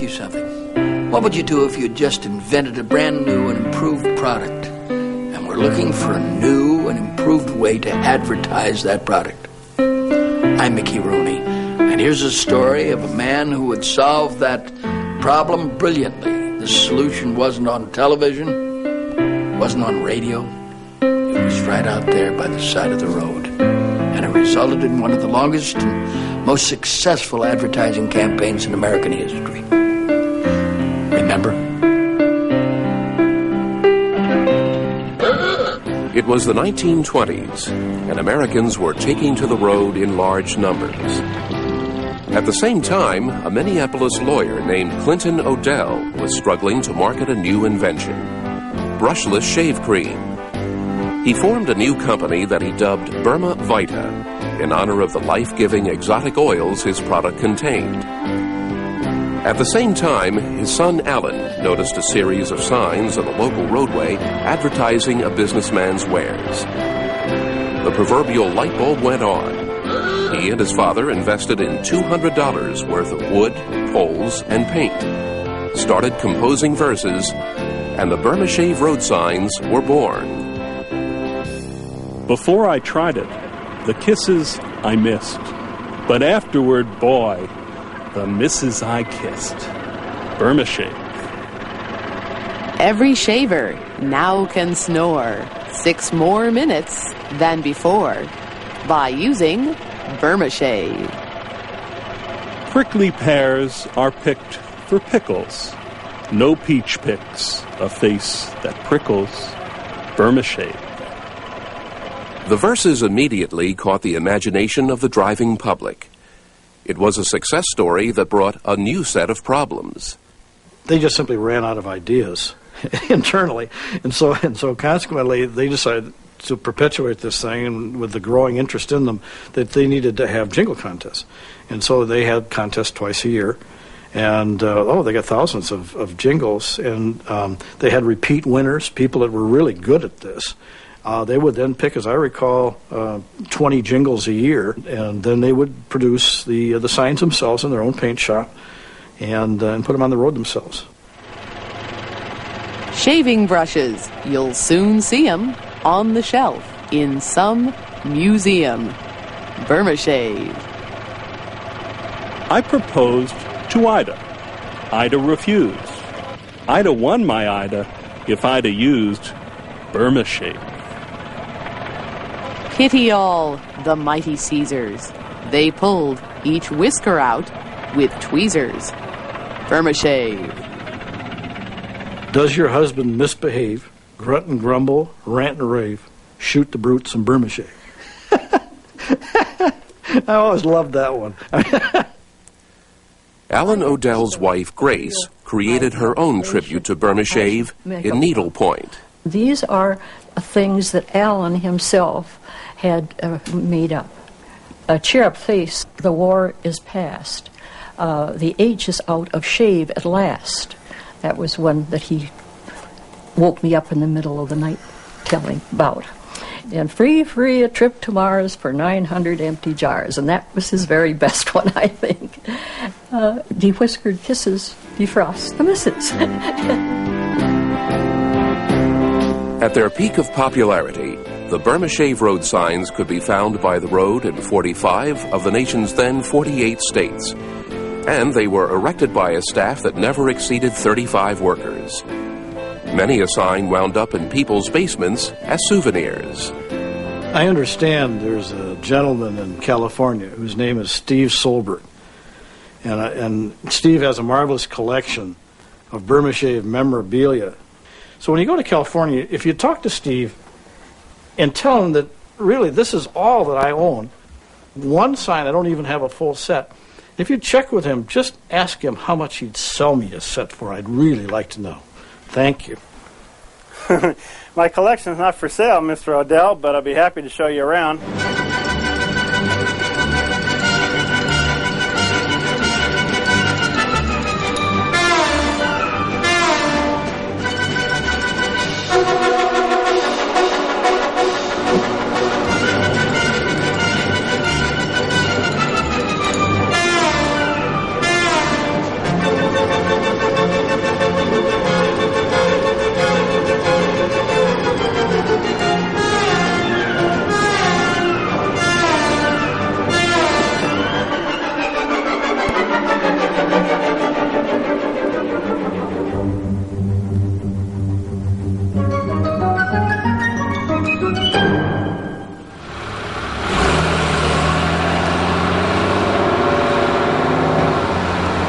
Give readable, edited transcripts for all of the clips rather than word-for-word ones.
you something. What would you do if you just invented a brand new and improved product and were looking for a new and improved way to advertise that product? I'm Mickey Rooney, and here's a story of a man who would solve that problem brilliantly. The solution wasn't on television, wasn't on radio. It was right out there by the side of the road. And it resulted in one of the longest and most successful advertising campaigns in American history. Remember? It was the 1920s, and Americans were taking to the road in large numbers. At the same time, a Minneapolis lawyer named Clinton Odell was struggling to market a new invention, brushless shave cream. He formed a new company that he dubbed Burma Vita, in honor of the life-giving exotic oils his product contained. At the same time, his son Alan noticed a series of signs on a local roadway advertising a businessman's wares. The proverbial light bulb went on. He and his father invested in $200 worth of wood, poles, and paint, started composing verses, and the Burma Shave road signs were born. Before I tried it, the kisses I missed. But afterward, boy, the misses I kissed. Burma Shave. Every shaver now can snore 6 more minutes than before by using Burma Shave. Prickly pears are picked for pickles. No peach picks a face that prickles. Burma Shave. The verses immediately caught the imagination of the driving public. It was a success story that brought a new set of problems. They just simply ran out of ideas internally, and so consequently they decided to perpetuate this thing, and with the growing interest in them, that they needed to have jingle contests. And so they had contests twice a year, and they got thousands of jingles, and they had repeat winners, people that were really good at this. They would then pick, as I recall, 20 jingles a year, and then they would produce the signs themselves in their own paint shop and put them on the road themselves. Shaving brushes, you'll soon see them on the shelf in some museum. Burma Shave. I proposed to Ida. Ida refused. Ida won my Ida if Ida used Burma Shave. Pity all the mighty Caesars. They pulled each whisker out with tweezers. Burma Shave. Does your husband misbehave, grunt and grumble, rant and rave, shoot the brute some Burma Shave? I always loved that one. Alan Odell's wife, Grace, created her own tribute to Burma Shave in needlepoint. These are things that Alan himself had made up. Cheer up, face, the war is past. The age is out of shave at last. That was one that he woke me up in the middle of the night telling about. And free, a trip to Mars for 900 empty jars. And that was his very best one, I think. De-whiskered kisses defrost the misses. At their peak of popularity, the Burma Shave road signs could be found by the road in 45 of the nation's then 48 states. And they were erected by a staff that never exceeded 35 workers. Many a sign wound up in people's basements as souvenirs. I understand there's a gentleman in California whose name is Steve Solberg. And Steve has a marvelous collection of Burma Shave memorabilia. So when you go to California, if you talk to Steve and tell him that really this is all that I own, one sign, I don't even have a full set. If you check with him, just ask him how much he'd sell me a set for. I'd really like to know. Thank you. My collection is not for sale, Mr. Odell, but I'll be happy to show you around.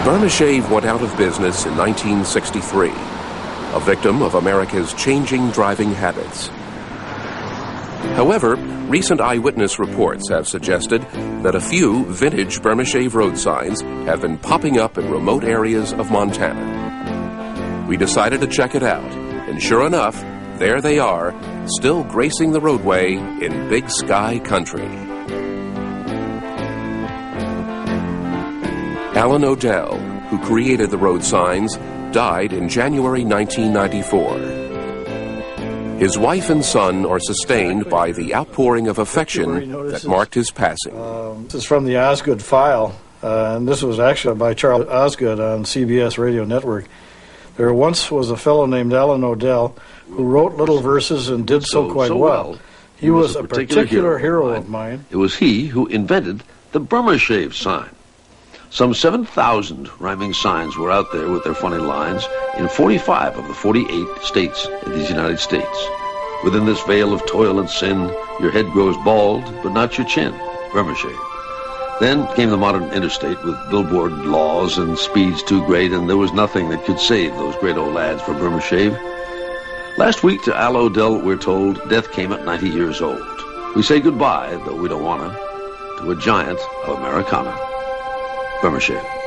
Burma Shave went out of business in 1963, a victim of America's changing driving habits. However, recent eyewitness reports have suggested that a few vintage Burma Shave road signs have been popping up in remote areas of Montana. We decided to check it out, and sure enough, there they are, still gracing the roadway in Big Sky country. Alan Odell, who created the road signs, died in January 1994. His wife and son are sustained by the outpouring of affection that marked his passing. This is from the Osgood file, and this was actually by Charles Osgood on CBS Radio Network. There once was a fellow named Alan Odell who wrote little verses and did so quite well. He was a particular hero of mine. It was he who invented the Burma Shave sign. Some 7,000 rhyming signs were out there with their funny lines in 45 of the 48 states in these United States. Within this veil of toil and sin, your head grows bald, but not your chin. Burma Shave. Then came the modern interstate with billboard laws and speeds too great, and there was nothing that could save those great old lads for Burma Shave. Last week to Al Odell, we're told, death came at 90 years old. We say goodbye, though we don't want to a giant of Americana. Burma Shave.